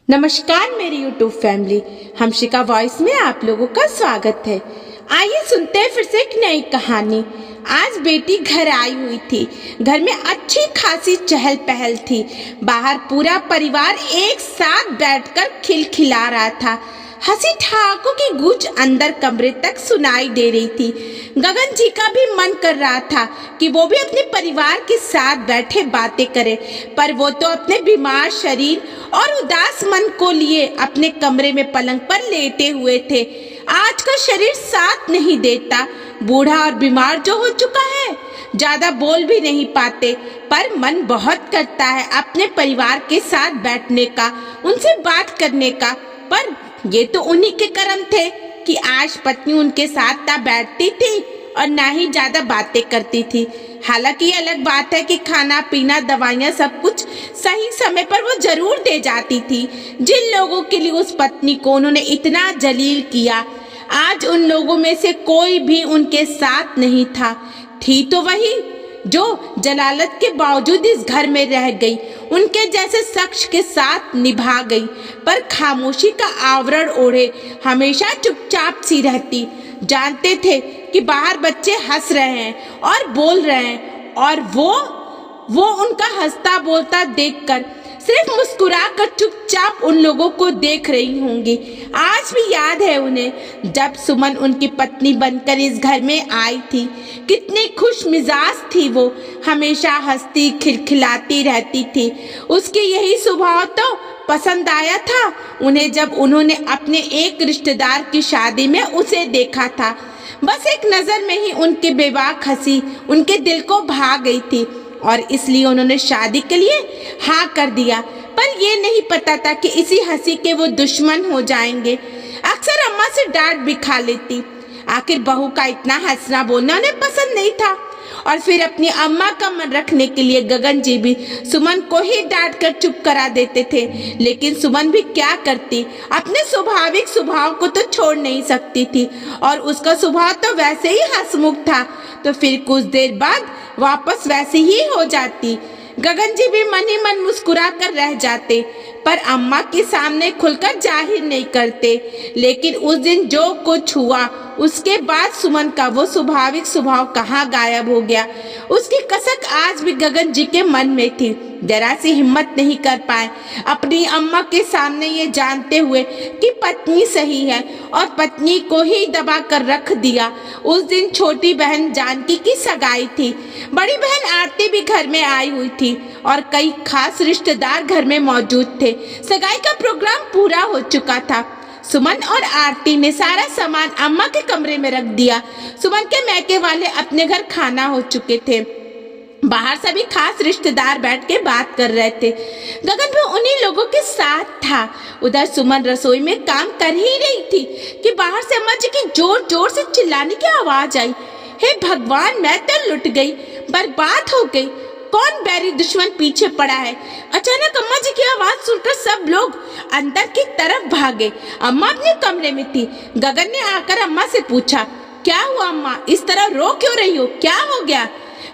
नमस्कार मेरी YouTube family, हमशिका voice में आप लोगों का स्वागत है। आइए सुनते हैं फिर से एक नई कहानी। आज बेटी घर आई हुई थी। घर में अच्छी खासी चहल पहल थी। बाहर पूरा परिवार एक साथ बैठकर खिलखिला रहा था। हंसी ठहाकों की गूंज अंदर कमरे तक सुनाई दे रही थी। गगन जी का भी मन कर रहा था कि वो भी अपने परिवार के साथ बैठे बातें करे, पर वो तो अपने बीमार शरीर और उदास मन को लिए अपने कमरे में पलंग पर लेटे हुए थे। आज का शरीर साथ नहीं देता। बूढ़ा और बीमार जो हो चुका है, ज्यादा बोल भी नहीं पाते, पर मन बहुत करता है अपने परिवार के साथ बैठने का, उनसे बात करने का। पर ये तो उन्हीं के कर्म थे कि आज पत्नी उनके साथ ना बैठती थी और ना ही ज्यादा बातें करती थी। हालांकि अलग बात है कि खाना पीना दवाइयाँ सब कुछ सही समय पर वो जरूर दे जाती थी। जिन लोगों के लिए उस पत्नी को उन्होंने इतना जलील किया, आज उन लोगों में से कोई भी उनके साथ नहीं था। थी तो वही जो जलालत के बावजूद इस घर में रह गई, उनके जैसे शख्स के साथ निभा गई, पर खामोशी का आवरण ओढ़े हमेशा चुपचाप सी रहती। जानते थे कि बाहर बच्चे हंस रहे हैं और बोल रहे हैं, और वो उनका हंसता बोलता देखकर सिर्फ मुस्कुराकर चुपचाप उन लोगों को देख रही होंगी। आज भी याद है उन्हें जब सुमन उनकी पत्नी बनकर इस घर में आई थी। कितनी खुश मिजाज थी वो, हमेशा हंसती खिलखिलाती रहती थी। उसके यही स्वभाव तो पसंद आया था उन्हें जब उन्होंने अपने एक रिश्तेदार की शादी में उसे देखा था। बस एक नजर में ही उनकी बेबाक हंसी उनके दिल को भा गई थी और इसलिए उन्होंने शादी के लिए हाँ कर दिया। पर ये नहीं पता था कि इसी हंसी के वो दुश्मन हो जाएंगे। अक्सर अम्मा से डांट भी खा लेती। आखिर बहू का इतना हंसना बोलना उन्हें पसंद नहीं था। और फिर अपनी अम्मा का मन रखने के लिए गगन जी भी सुमन को ही डांट कर चुप करा देते थे। लेकिन सुमन भी क्या करती, अपने स्वाभाविक स्वभाव को तो छोड़ नहीं सकती थी, और उसका स्वभाव तो वैसे ही हंसमुख था। तो फिर कुछ देर बाद वापस वैसे ही हो जाती। गगन जी भी मन ही मन मुस्कुरा कर रह जाते, पर अम्मा के सामने खुलकर जाहिर नहीं करते। लेकिन उस दिन जो कुछ हुआ, उसके बाद सुमन का वो स्वाभाविक स्वभाव कहाँ गायब हो गया। उसकी कसक आज भी गगन जी के मन में थी। जरा सी हिम्मत नहीं कर पाए अपनी अम्मा के सामने ये जानते हुए कि पत्नी सही है, और पत्नी को ही दबा कर रख दिया। उस दिन छोटी बहन जानकी की सगाई थी। बड़ी बहन आरती भी घर में आई हुई थी और कई खास रिश्तेदार घर में मौजूद थे। सगाई का प्रोग्राम पूरा हो चुका था। सुमन और आरती ने सारा सामान अम्मा के कमरे में रख दिया। सुमन के मैके वाले अपने घर खाना हो चुके थे। बाहर सभी खास रिश्तेदार बैठ के बात कर रहे थे। गगन भी उन्हीं लोगों के साथ था। उधर सुमन रसोई में काम कर ही रही थी कि बाहर से अम्मा जी की जोर जोर से चिल्लाने की आवाज आई। हे भगवान, मैं तो लुट गई, बर्बाद हो गई। कौन बैरी दुश्मन पीछे पड़ा है। अचानक अम्मा जी की आवाज सुनकर सब लोग अंदर की तरफ भागे। अम्मा अपने कमरे में थी। गगन ने आकर अम्मा से पूछा, क्या हुआ अम्मा, इस तरह रो क्यों रही हो, क्या हो गया।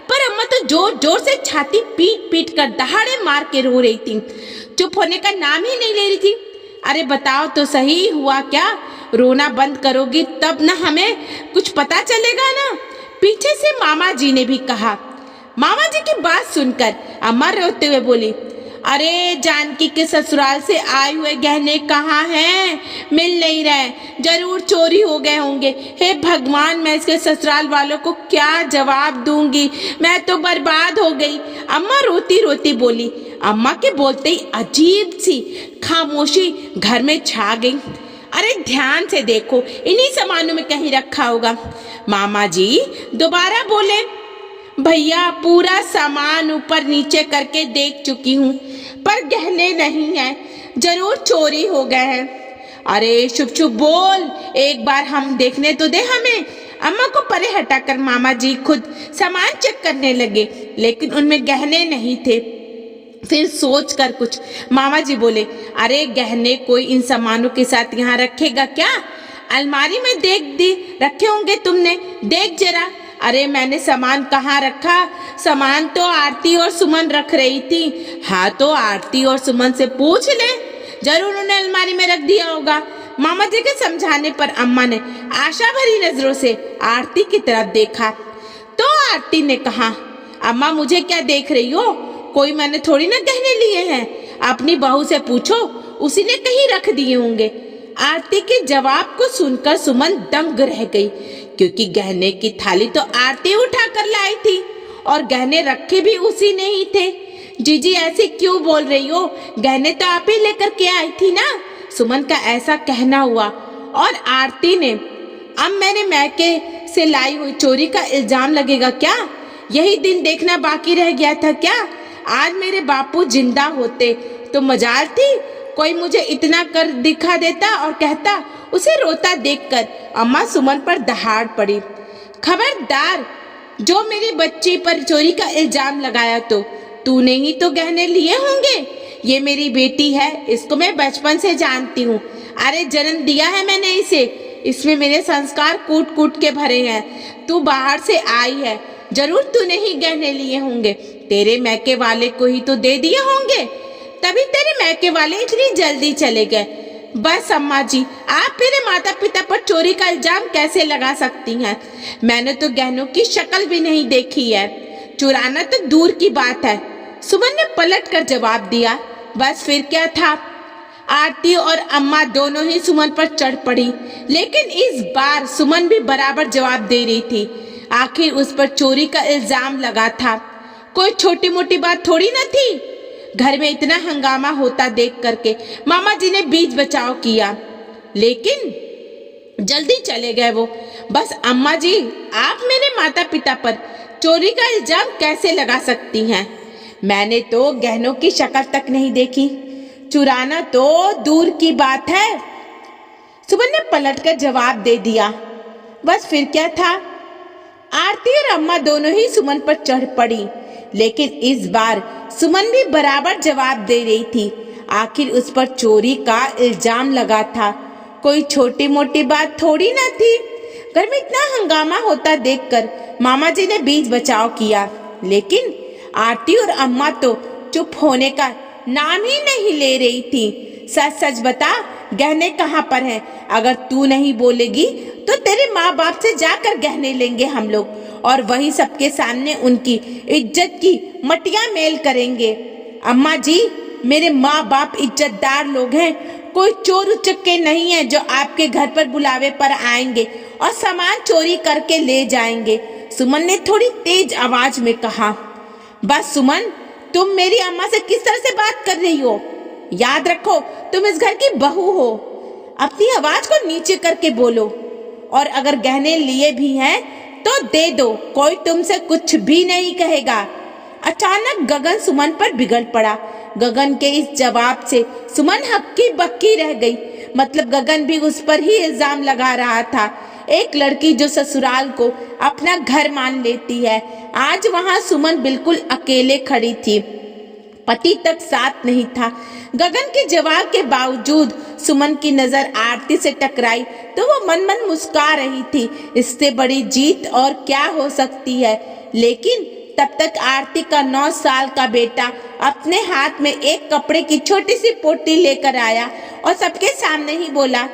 पर अम्मा तो जोर जोर से छाती पीट पीट कर दहाड़े मार के रो रही थी। चुप होने का नाम ही नहीं ले रही थी। अरे बताओ तो सही, हुआ क्या। रोना बंद करोगी तब ना हमें कुछ पता चलेगा ना। पीछे से मामा जी ने भी कहा। मामा जी की बात सुनकर अम्मा रोते हुए बोली, अरे जानकी के ससुराल से आए हुए गहने कहाँ हैं, मिल नहीं रहे, जरूर चोरी हो गए होंगे। हे भगवान, मैं इसके ससुराल वालों को क्या जवाब दूंगी, मैं तो बर्बाद हो गई। अम्मा रोती रोती बोली। अम्मा के बोलते ही अजीब सी खामोशी घर में छा गई। अरे ध्यान से देखो, इन्हीं सामानों में कहीं रखा होगा। मामा जी दोबारा बोले, भैया पूरा सामान ऊपर नीचे करके देख चुकी हूँ, पर गहने नहीं हैं, जरूर चोरी हो गए हैं। अरे चुप चुप बोल, एक बार हम देखने तो दे हमें। अम्मा को परे हटाकर मामा जी खुद सामान चेक करने लगे, लेकिन उनमें गहने नहीं थे। फिर सोच कर कुछ मामा जी बोले, अरे गहने कोई इन सामानों के साथ यहाँ रखेगा क्या। अलमारी में देख रखे होंगे तुमने, देख जरा। अरे मैंने सामान कहाँ रखा, सामान तो आरती और सुमन रख रही थी। हाँ तो आरती और सुमन से पूछ ले, जरूर उन्होंने अलमारी में रख दिया होगा। मामा जी के समझाने पर अम्मा ने आशा भरी नजरों से आरती की तरफ देखा तो आरती ने कहा, अम्मा मुझे क्या देख रही हो? कोई मैंने थोड़ी ना गहने लिए हैं। अपनी बहू से पूछो, उसी ने कहीं रख दिए होंगे। आरती के जवाब को सुनकर सुमन दंग रह गई, क्योंकि गहने की थाली तो आरती उठा कर लाई थी और गहने रखे भी उसी ने ही थे। जीजी ऐसे क्यों बोल रही हो? गहने तो आप ही लेकर के आई थी ना। सुमन का ऐसा कहना हुआ और आरती ने, अब मैंने मैके से लाई हुई चोरी का इल्जाम लगेगा क्या? यही दिन देखना बाकी रह गया था क्या? आज मेरे बापू जिंदा होते तो मजाल थी कोई मुझे इतना कर दिखा देता और कहता उसे रोता देखकर। अम्मा सुमन पर दहाड़ पड़ी, खबरदार, जो मेरी बच्ची पर चोरी का इल्जाम लगाया तो तूने ही तो गहने लिए होंगे। ये मेरी बेटी है, इसको मैं बचपन से जानती हूँ। अरे जन्म दिया है मैंने इसे, इसमें मेरे संस्कार कूट कूट के भरे हैं। तू बाहर से आई है, जरूर तूने ही गहने लिए होंगे। तेरे मैके वाले को ही तो दे दिए होंगे, तभी तेरे मैके वाले इतनी जल्दी चले गए। बस अम्मा जी, आप मेरे माता पिता पर चोरी का इल्जाम कैसे लगा सकती हैं? मैंने तो गहनों की शक्ल भी नहीं देखी है, चुराना तो दूर की बात है। सुमन ने पलट कर जवाब दिया, बस फिर क्या था? आरती और अम्मा दोनों ही सुमन पर चढ़ पड़ी, लेकिन इस बार सुमन भी बराबर जवाब दे रही थी। आखिर उस पर चोरी का इल्जाम लगा था, कोई छोटी मोटी बात थोड़ी न थी। घर में इतना हंगामा होता देख करके मामा जी ने बीच बचाव किया, लेकिन जल्दी चले गए वो। बस अम्मा जी, आप मेरे माता पिता पर चोरी का इल्जाम कैसे लगा सकती हैं? मैंने तो गहनों की शक्ल तक नहीं देखी, चुराना तो दूर की बात है। सुमन ने पलटकर जवाब दे दिया, बस फिर क्या था? आरती और अम्मा दोनों ही सुमन पर चढ़ पड़ी, लेकिन इस बार सुमन भी बराबर जवाब दे रही थी। आखिर उस पर चोरी का इल्जाम लगा था, कोई छोटी मोटी बात थोड़ी ना थी। घर में इतना हंगामा होता देखकर मामा जी ने बीच बचाव किया, लेकिन आरती और अम्मा तो चुप होने का नाम ही नहीं ले रही थी। सच सच बता, गहने कहाँ पर हैं? अगर तू नहीं बोलेगी तो तेरे माँ बाप से जाकर गहने लेंगे हम लोग, और वही सबके सामने उनकी इज्जत की मटिया मेल करेंगे। अम्मा जी, मेरे माँ बाप इज्जतदार लोग हैं, कोई चोर उचक्के नहीं है जो आपके घर पर बुलावे पर आएंगे और सामान चोरी करके ले जाएंगे। सुमन ने थोड़ी तेज आवाज में कहा। बस सुमन, तुम मेरी अम्मा से किस तरह से बात कर रही हो? याद रखो, तुम इस घर की बहू हो। अपनी आवाज को नीचे करके बोलो, और अगर गहने लिए भी हैं तो दे दो, कोई तुमसे कुछ भी नहीं कहेगा। अचानक गगन सुमन पर बिगड़ पड़ा। गगन के इस जवाब से सुमन हक्की बक्की रह गई। मतलब गगन भी उस पर ही इल्जाम लगा रहा था। एक लड़की जो ससुराल को अपना घर मान लेती है, आज वहां सुमन बिल्कुल अकेले खड़ी थी, पति तक साथ नहीं था। गगन के जवाब के बावजूद सुमन की नजर आरती से टकराई तो वो मन मन मुस्कुरा रही थी। इससे बड़ी जीत और क्या हो सकती है? लेकिन तब तक आरती का 9 साल का बेटा अपने हाथ में एक कपड़े की छोटी सी पोटली लेकर आया और सबके सामने ही बोला,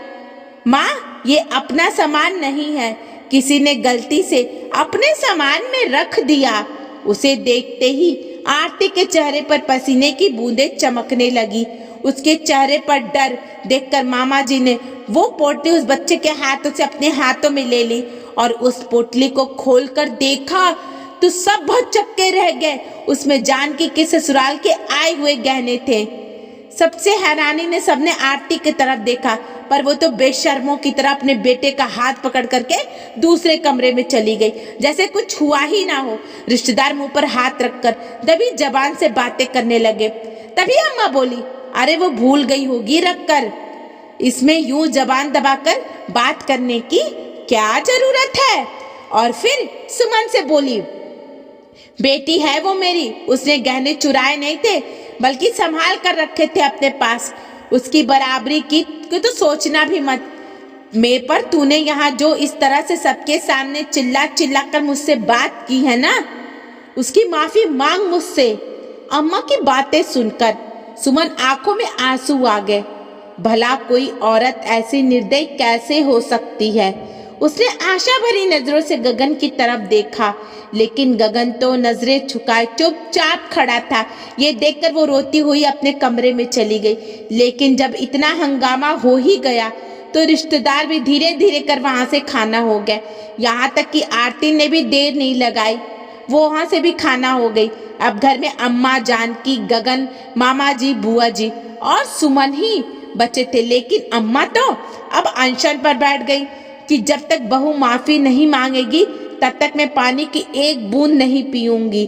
माँ, ये अपना सामान नहीं है, किसी ने गलती से अपने सामान में रख दिया। उसे देखते ही आरती के चेहरे पर पसीने की बूंदें चमकने लगी। उसके चेहरे पर डर देखकर मामा जी ने वो पोटली उस बच्चे के हाथों से अपने हाथों में ले ली और उस पोटली को खोलकर देखा तो सब बहुत चक्के रह गए। उसमें जानकी के ससुराल के आए हुए गहने थे। सबसे हैरानी ने सबने आरती की तरफ देखा, पर वो तो बेशर्मों की तरह अपने बेटे का हाथ पकड़ करके दूसरे कमरे में चली गई, जैसे कुछ हुआ ही ना हो। रिश्तेदार मुंह पर हाथ रखकर दबी जबान से बातें करने लगे। तभी अम्मा बोली, अरे वो भूल गई होगी रखकर, इसमें यूं जबान दबाकर बात करने की क्या जरूरत है? और फिर सुमन से बोली, बेटी है वो मेरी, उसने गहने चुराए नहीं थे बल्कि संभाल कर रखे थे अपने पास। उसकी बराबरी की तो सोचना भी मत। मेरे पर तूने यहाँ जो इस तरह से सबके सामने चिल्ला चिल्ला कर मुझसे बात की है ना, उसकी माफी मांग मुझसे। अम्मा की बातें सुनकर सुमन आंखों में आंसू आ गए। भला कोई औरत ऐसी निर्दयी कैसे हो सकती है। उसने आशा भरी नजरों से गगन की तरफ देखा, लेकिन गगन तो नजरें झुकाए चुपचाप खड़ा था। ये देखकर वो रोती हुई अपने कमरे में चली गई। लेकिन जब इतना हंगामा हो ही गया तो रिश्तेदार भी धीरे धीरे कर वहां से खाना हो गए। यहाँ तक कि आरती ने भी देर नहीं लगाई, वो वहां से भी खाना हो गई। अब घर में अम्मा, जानकी, गगन, मामा जी, बुआ जी और सुमन ही बचे थे। लेकिन अम्मा तो अब अनशन पर बैठ गई कि जब तक बहू माफी नहीं मांगेगी तब तक मैं पानी की एक बूंद नहीं पीऊंगी।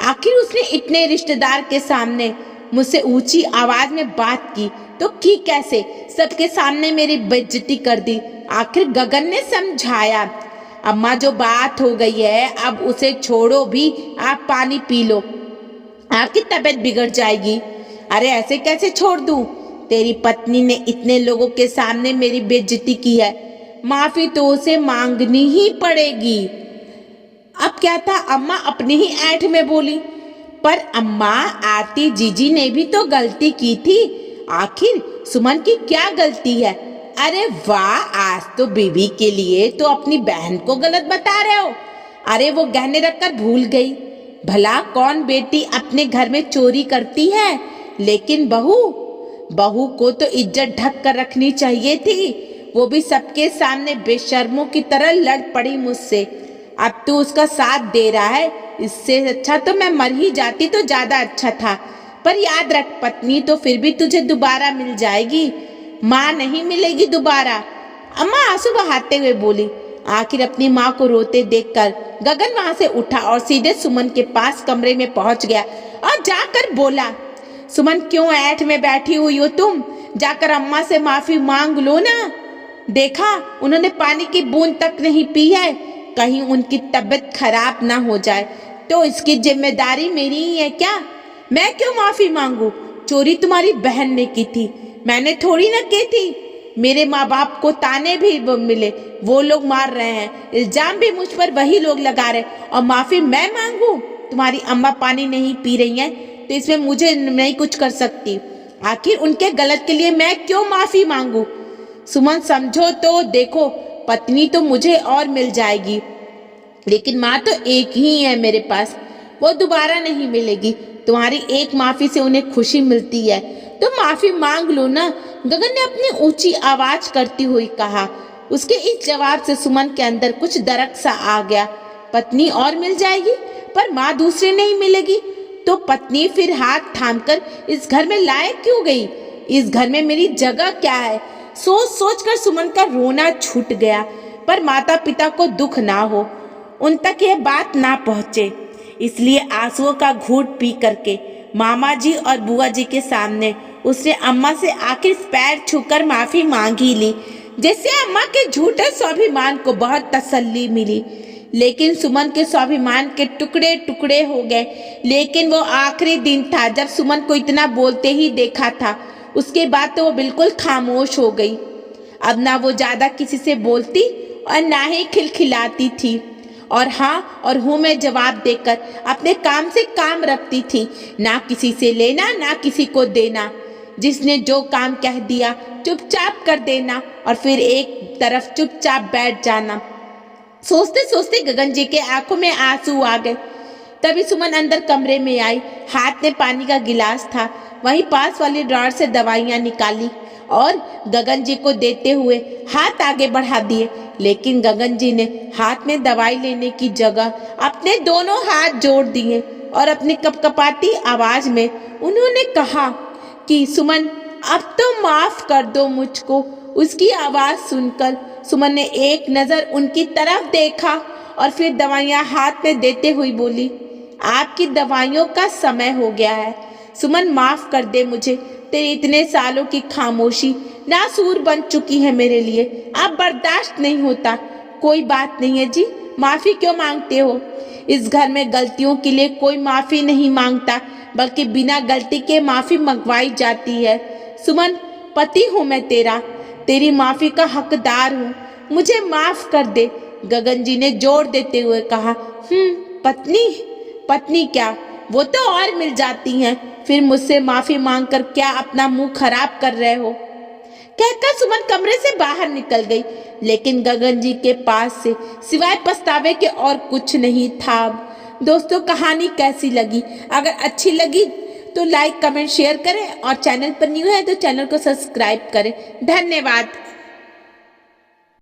आखिर उसने इतने रिश्तेदार के सामने मुझसे ऊंची आवाज में बात की तो की कैसे? सबके सामने मेरी बेइज्जती कर दी। आखिर गगन ने समझाया, अम्मा जो बात हो गई है अब उसे छोड़ो भी, आप पानी पी लो, आपकी तबीयत बिगड़ जाएगी। अरे ऐसे कैसे छोड़ दूं? तेरी पत्नी ने इतने लोगों के सामने मेरी बेइज्जती की है, माफी तो उसे मांगनी ही पड़ेगी। अब क्या था, अम्मा अपनी ही ऐठ में बोली, पर अम्मा आरती जीजी ने भी तो गलती की थी। आखिर सुमन की क्या गलती है? अरे वाह, आज तो बीवी के लिए तो अपनी बहन को गलत बता रहे हो। अरे वो गहने रखकर भूल गई। भला कौन बेटी अपने घर में चोरी करती है? लेकिन बहू को तो इज्जत ढक कर रखनी चाहिए थी। वो भी सबके सामने बेशर्मों की तरह लड़ पड़ी मुझसे। अब तू उसका साथ दे रहा है, इससे अच्छा तो मैं मर ही जाती तो ज्यादा अच्छा था। पर याद रख, पत्नी तो फिर भी तुझे दोबारा मिल जाएगी, माँ नहीं मिलेगी दोबारा। अम्मा आंसू बहाते हुए बोली। आखिर अपनी माँ को रोते देखकर गगन वहां से उठा और सीधे सुमन के पास कमरे में पहुंच गया और जाकर बोला, सुमन क्यों ऐठ में बैठी हुई हो तुम? जाकर अम्मा से माफी मांग लो ना। देखा, उन्होंने पानी की बूंद तक नहीं पी है, कहीं उनकी तबीयत खराब ना हो जाए तो इसकी जिम्मेदारी मेरी ही है क्या? मैं क्यों माफी मांगू? चोरी तुम्हारी बहन ने की थी, मैंने थोड़ी ना की थी। मेरे माँ बाप को ताने भी मिले, वो लोग मार रहे हैं, इल्जाम भी मुझ पर वही लोग लगा रहे, और माफी मैं मांगू? तुम्हारी अम्मा पानी नहीं पी रही है तो इसमें मुझे नहीं कुछ कर सकती। आखिर उनके गलत के लिए मैं क्यों माफी मांगू? सुमन समझो तो देखो, पत्नी तो मुझे और मिल जाएगी, लेकिन माँ तो एक ही है मेरे पास, वो दोबारा नहीं मिलेगी। तुम्हारी एक माफी से उन्हें खुशी मिलती है तो माफी मांग लो ना, गगन ने अपनी ऊंची आवाज करती हुई कहा। उसके इस जवाब से सुमन के अंदर कुछ दरक सा आ गया। पत्नी और मिल जाएगी पर माँ दूसरे नहीं मिलेगी, तो पत्नी फिर हाथ थामकर इस घर में लायक क्यों गई? इस घर में मेरी जगह क्या है? सोच सोच कर सुमन का रोना छूट गया, पर माता पिता को दुख ना हो, उन तक यह बात ना पहुंचे, इसलिए आंसुओं का घूंट पी करके मामा जी और बुआ जी के सामने उसने अम्मा से आखिर पैर छूकर माफी मांगी ली, जिससे अम्मा के झूठे स्वाभिमान को बहुत तसल्ली मिली। लेकिन सुमन के स्वाभिमान के टुकड़े टुकड़े हो गए। लेकिन वो आखिरी दिन था जब सुमन को इतना बोलते ही देखा था, उसके बाद तो वो बिल्कुल खामोश हो गई। अब ना वो ज्यादा किसी से बोलती और ना ही खिलखिलाती थी, और हाँ और हूँ में जवाब देकर अपने काम से काम रखती थी, ना किसी से लेना ना किसी को देना। जिसने जो काम कह दिया चुपचाप कर देना और फिर एक तरफ चुपचाप बैठ जाना। सोचते सोचते गगन जी के आंखों में आंसू आ गए। तभी सुमन अंदर कमरे में आई, हाथ में पानी का गिलास था, वहीं पास वाली ड्रॉर से दवाइयां निकाली और गगन जी को देते हुए हाथ आगे बढ़ा दिए। लेकिन गगन जी ने हाथ में दवाई लेने की जगह अपने दोनों हाथ जोड़ दिए और अपनी कपकपाती आवाज में उन्होंने कहा कि सुमन अब तो माफ कर दो मुझको। उसकी आवाज सुनकर सुमन ने एक नजर उनकी तरफ देखा और फिर दवाइयां हाथ में देते हुए बोली, आपकी दवाइयों का समय हो गया है सुमन, माफ कर दे मुझे। तेरी इतने सालों की खामोशी नासूर बन चुकी है मेरे लिए, अब बर्दाश्त नहीं होता। कोई बात नहीं है जी, माफी क्यों मांगते हो? इस घर में गलतियों के लिए कोई माफी नहीं मांगता, बल्कि बिना गलती के माफी मंगवाई जाती है। सुमन, पति हूँ मैं तेरा, तेरी माफी का हकदार हूँ, मुझे माफ कर दे। गगन जी ने जोर देते हुए कहा। पत्नी? पत्नी क्या, वो तो और मिल जाती हैं, फिर मुझसे माफी मांगकर क्या अपना मुंह खराब कर रहे हो? कहकर सुमन कमरे से बाहर निकल गई, लेकिन गगन जी के पास से सिवाय पछतावे के और कुछ नहीं था। दोस्तों, कहानी कैसी लगी? अगर अच्छी लगी तो लाइक कमेंट शेयर करें और चैनल पर न्यू है तो चैनल को सब्सक्राइब करें। धन्यवाद।